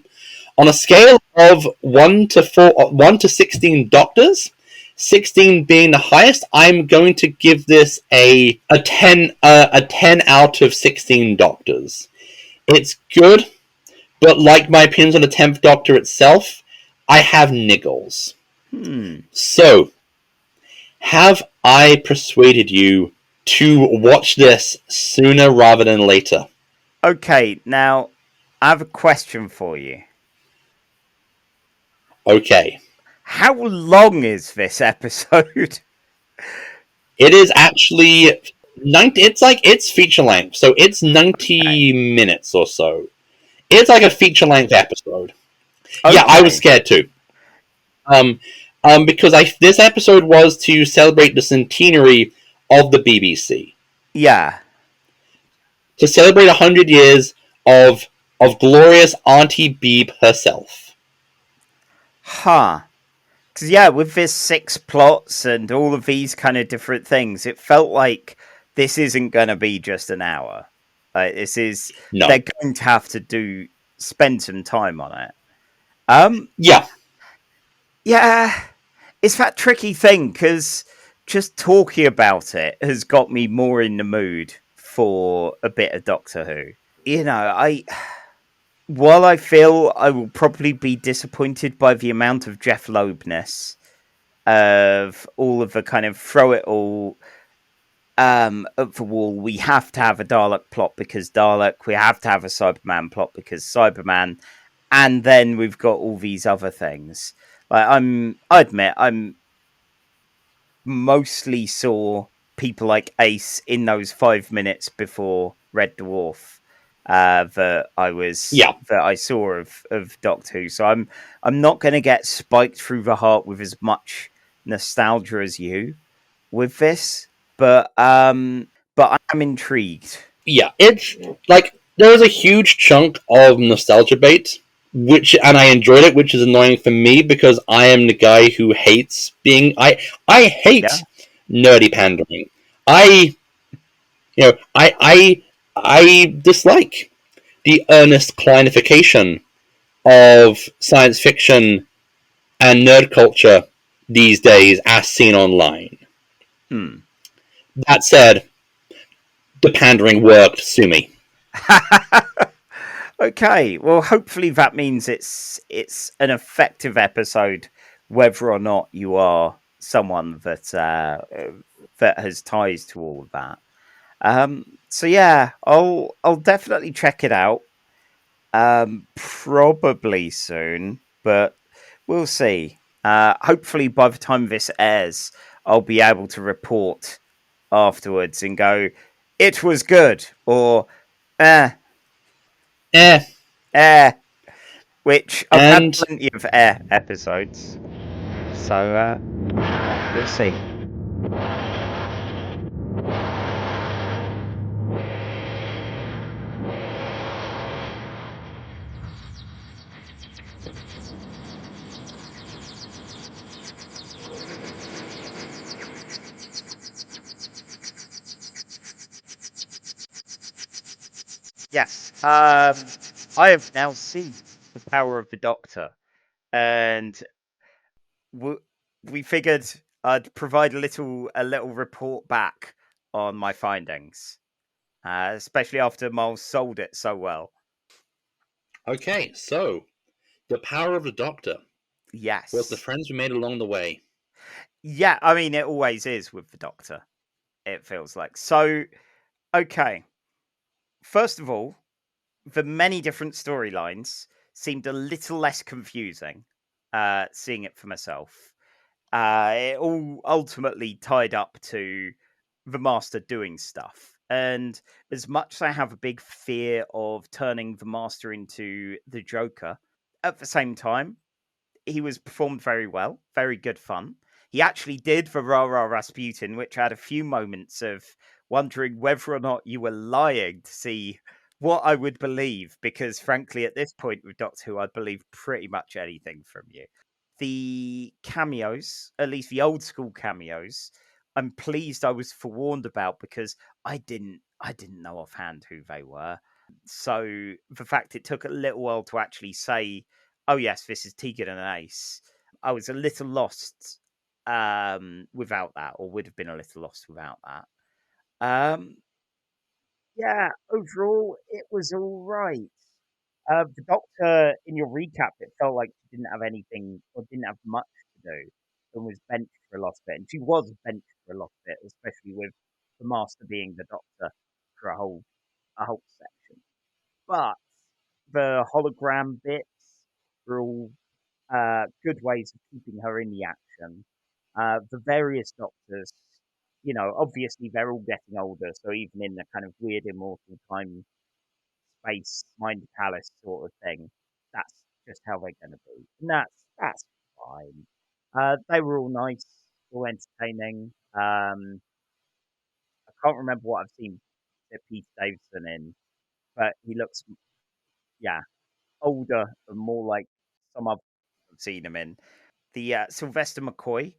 On a scale of 1 to 16 Doctors, 16 being the highest, I'm going to give this a 10 out of 16 Doctors. It's good, but like my opinions on the 10th Doctor itself, I have niggles. So, have I persuaded you to watch this sooner rather than later? Okay, now, I have a question for you. Okay. How long is this episode? It is actually... It's feature length, so it's 90 minutes or so. It's like a feature length episode. Okay. Yeah, I was scared too. Because this episode was to celebrate the centenary of the BBC. Yeah. To celebrate 100 years of glorious Auntie Beeb herself. Huh. Because, yeah, with this 6 plots and all of these kind of different things, it felt like this isn't going to be just an hour. This is... No. They're going to have to spend some time on it. Yeah. Yeah. It's that tricky thing, because just talking about it has got me more in the mood for a bit of Doctor Who. While I feel I will probably be disappointed by the amount of Jeph Loebness of all of the kind of throw it all up the wall, we have to have a Dalek plot because Dalek, we have to have a Cyberman plot because Cyberman, and then we've got all these other things. I admit, I'm mostly saw people like Ace in those 5 minutes before Red Dwarf that I saw of Doctor Who. So I'm not going to get spiked through the heart with as much nostalgia as you with this, but I'm intrigued. Yeah, it's like there's a huge chunk of nostalgia bait and I enjoyed it, which is annoying for me because I am the guy who hates being. I Yeah. hate nerdy pandering. I you know I dislike the earnest clinification of science fiction and nerd culture these days as seen online. Hmm. That said, the pandering worked. Sue me. Okay, well, hopefully that means it's an effective episode, whether or not you are someone that has ties to all of that. So yeah, I'll definitely check it out. Probably soon, but we'll see. Hopefully, by the time this airs, I'll be able to report afterwards and go, "It was good," or "Eh, Eh, eh." Which I've had and plenty of air episodes, so we'll see. Yes, I have now seen the power of the Doctor, and w- we figured I'd provide a little report back on my findings, especially after Miles sold it so well. okay, so the power of the Doctor was the Yes, friends we made along the way. yeah. I mean, it always is with the Doctor. It feels like so. Okay, first of all, the many different storylines seemed a little less confusing. Seeing it for myself, it all ultimately tied up to the Master doing stuff. And as much as I have a big fear of turning the Master into the Joker, at the same time, he was performed very well, very good fun. He actually did the Ra-Ra-Rasputin, which had a few moments of wondering whether or not you were lying to see what I would believe, because frankly, at this point with Doctor Who, I'd believe pretty much anything from you. The cameos, at least the old school cameos, I'm pleased I was forewarned about because I didn't know offhand who they were. So the fact it took a little while to actually say, "Oh yes, this is Tegan and Ace," I was a little lost without that, or would have been a little lost without that. Um, yeah, overall, it was all right. The Doctor, in your recap, it felt like she didn't have anything or didn't have much to do and was benched for a lot of it. And she was benched for a lot of it, especially with the Master being the Doctor for a whole section. But the hologram bits were all good ways of keeping her in the action. The various Doctors, obviously they're all getting older, so even in the kind of weird immortal time space mind palace sort of thing, that's just how they're going to be, and that's fine. They were all nice, all entertaining. I can't remember what I've seen Pete Davidson in, but he looks, yeah, older and more like some I've seen him in. The Sylvester McCoy.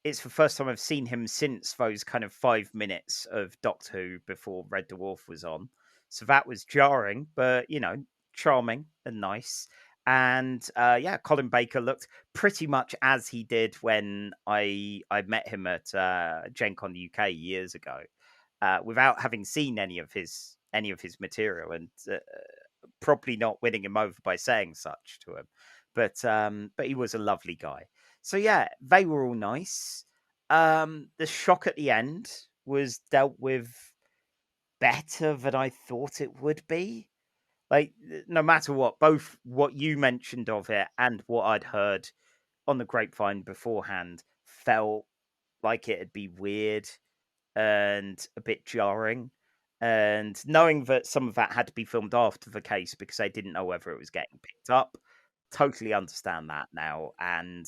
It's the first time I've seen him since those kind of 5 minutes of Doctor Who before Red Dwarf was on. So that was jarring, but charming and nice. And yeah, Colin Baker looked pretty much as he did when I met him at Gen Con UK years ago, without having seen any of his material, and probably not winning him over by saying such to him. But he was a lovely guy. So yeah, they were all nice. The shock at the end was dealt with better than I thought it would be. Like, no matter what, both what you mentioned of it and what I'd heard on the grapevine beforehand felt like it'd be weird and a bit jarring. And knowing that some of that had to be filmed after the case because they didn't know whether it was getting picked up, totally understand that now. And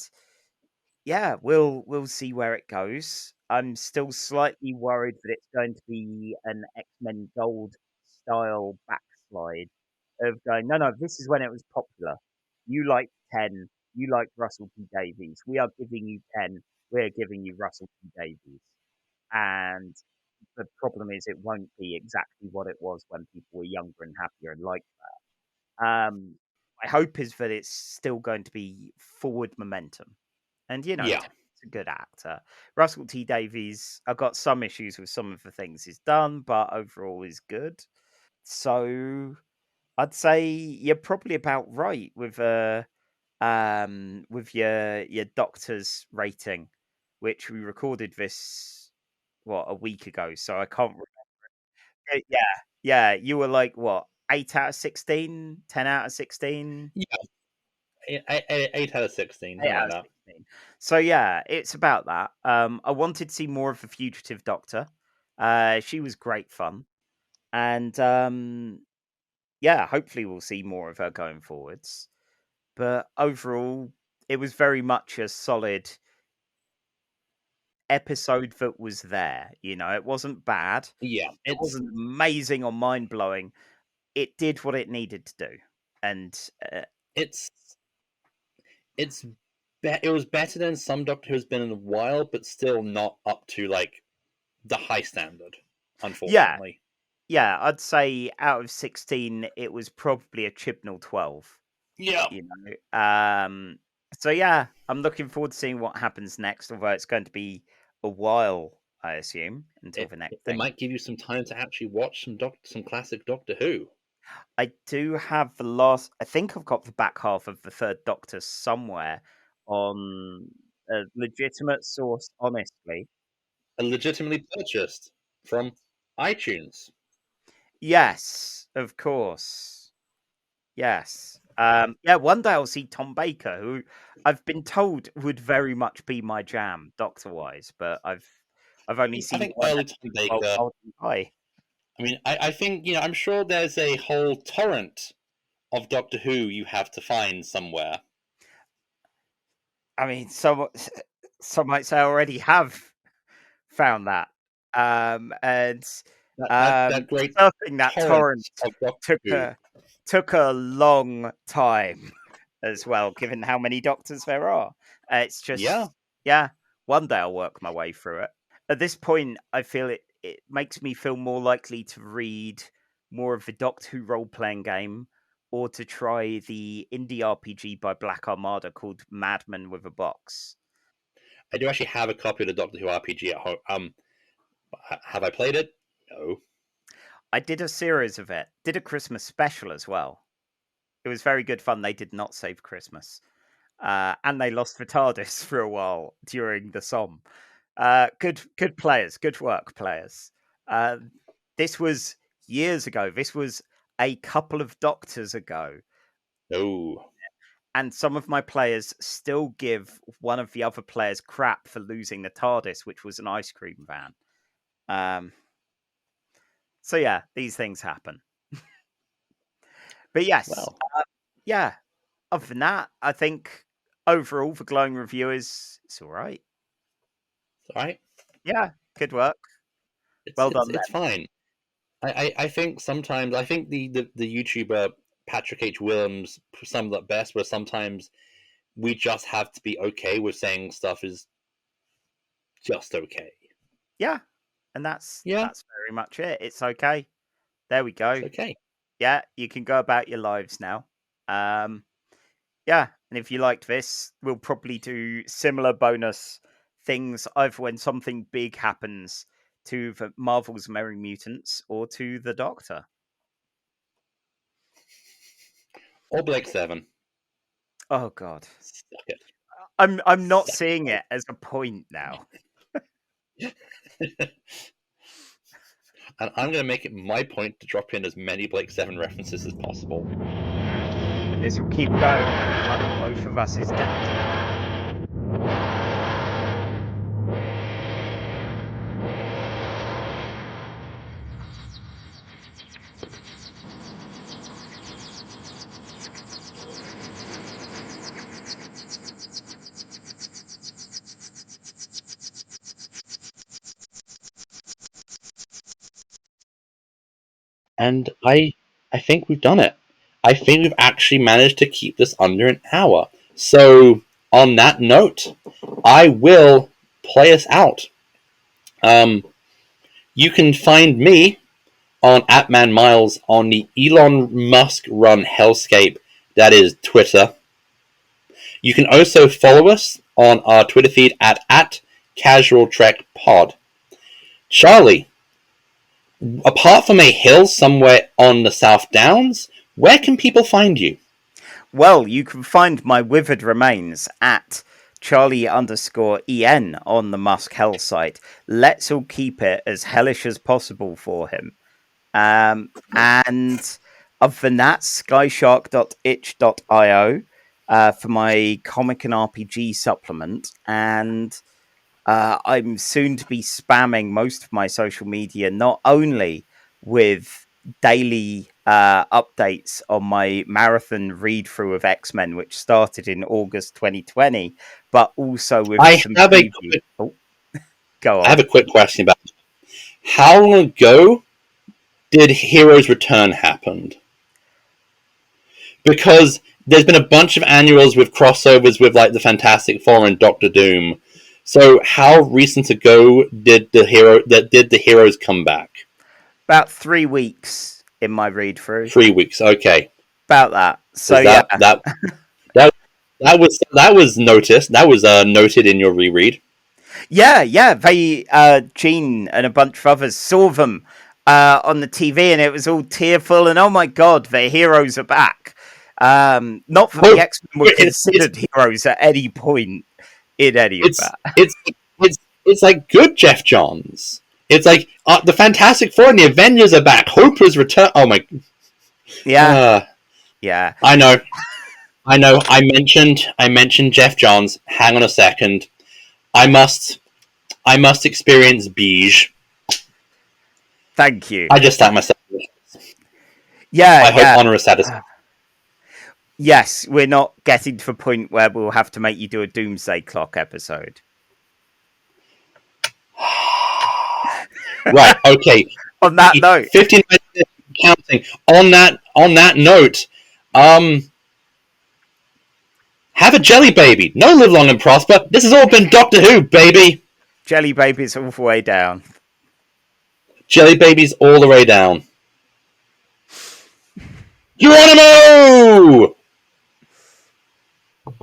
yeah, we'll see where it goes. I'm still slightly worried that it's going to be an X-Men Gold style backslide of going, no, no, this is when it was popular. You like 10. You like Russell T Davies. We are giving you 10. We're giving you Russell T Davies. And the problem is, it won't be exactly what it was when people were younger and happier and like that. My hope is that it's still going to be forward momentum. And, Yeah. he's a good actor. Russell T Davies, I've got some issues with some of the things he's done, but overall is good. So I'd say you're probably about right with your doctor's rating, which we recorded this a week ago, so I can't remember. Yeah, you were like what, 8 out of 16, 10 out of 16? Yeah, 8 out of 16, 8 something out like of that. 16. So yeah, it's about that. I wanted to see more of the fugitive doctor. She was great fun. And yeah, hopefully we'll see more of her going forwards. But overall, it was very much a solid episode that was there. It wasn't bad. Yeah, It wasn't amazing or mind blowing. It did what it needed to do, and it's it was better than some Doctor Who's been in a while, but still not up to like the high standard, yeah, unfortunately. yeah, I'd say out of 16, it was probably a Chibnall 12. Yeah, So yeah, I'm looking forward to seeing what happens next. Although it's going to be a while, I assume, until the next it thing. might give you some time to actually watch some classic Doctor Who. I do have the last. I think I've got the back half of the Third Doctor somewhere on a legitimate source. Honestly, Legitimately purchased from iTunes. yes, of course, yes. Yeah, one day I'll see Tom Baker, who I've been told would very much be my jam, Doctor wise, but I've only I seen think one early Tom episode of Baker. Golden Eye. I mean, I think I'm sure there's a whole torrent of Doctor Who you have to find somewhere. I mean, some might say I already have found that. And That great surfing that torrent torrent of Doctor took Who. a long time as well, given how many doctors there are. It's Yeah, just, yeah, one day I'll work my way through it. At this point, I feel it makes me feel more likely to read more of the Doctor Who role playing game, or to try the indie RPG by Black Armada called Madman with a Box. I do actually have a copy of the Doctor Who RPG at home. Have I played it? No. I did a series of it, did a Christmas special as well. It was very good fun. They did not save Christmas. And they lost the TARDIS for a while during the Somme. Good players, good work, players. Uh, this was years ago. This was a couple of Doctors ago. No. And some of my players still give one of the other players crap for losing the TARDIS, which was an ice cream van. So yeah, these things happen. But yes, Well, yeah. Other than that, I think overall the glowing review is it's all right. all right. Yeah, good work. Well done It's then. fine. I think sometimes I think the YouTuber Patrick H. Willems summed up best, where sometimes we just have to be okay with saying stuff is just okay. Yeah, and that's Yeah, very much it. It's okay. There we go. it's okay. Yeah, you can go about your lives now. Um, yeah, and if you liked this, we'll probably do similar bonus things either when something big happens to the Marvel's Merry Mutants or to the Doctor. Or Blake 7. Oh God, Suck it. I'm not Suck seeing it as a point now. it. And I'm going to make it my point to drop in as many Blake 7 references as possible. This will keep going. One of both of us is dead. And I think we've done it. I think we've actually managed to keep this under an hour. So, on that note, I will play us out. You can find me on @ManMiles on the Elon Musk run hellscape that is Twitter. You can also follow us on our Twitter feed at @CasualTrekPod. Charlie, apart from a hill somewhere on the South Downs, where can people find you? Well, you can find my withered remains at Charlie_EN on the Musk Hell site. Let's all keep it as hellish as possible for him. And other than that, skyshark.itch.io for my comic and RPG supplement. And I'm soon to be spamming most of my social media, not only with daily updates on my marathon read through of X-Men, which started in August 2020, but also with Go on. I have a quick question about it. How long ago did Heroes Return happen? Because there's been a bunch of annuals with crossovers with like the Fantastic Four and Doctor Doom. So how recent ago did the heroes come back? About 3 weeks in my read through. 3 weeks, okay. About that. So that was noticed. That was noted in your reread. Yeah. They Gene and a bunch of others saw them on the TV, and it was all tearful. And oh my god, the heroes are back. Not that the X-Men were considered heroes at any point in any of that. It's like good Jeph Johns. It's like the Fantastic Four and the Avengers are back. Hope has returned. Oh my. Yeah. I know. I mentioned Jeph Johns. Hang on a second. I must experience beige. Thank you. I just thanked myself. I hope honor is satisfied. Yes, we're not getting to the point where we'll have to make you do a Doomsday Clock episode. Right, okay. On that note. 15 minutes counting. On that note, have a jelly baby. No, live long and prosper. This has all been Doctor Who, baby. Jelly babies all the way down. Jelly babies all the way down. Geronimo!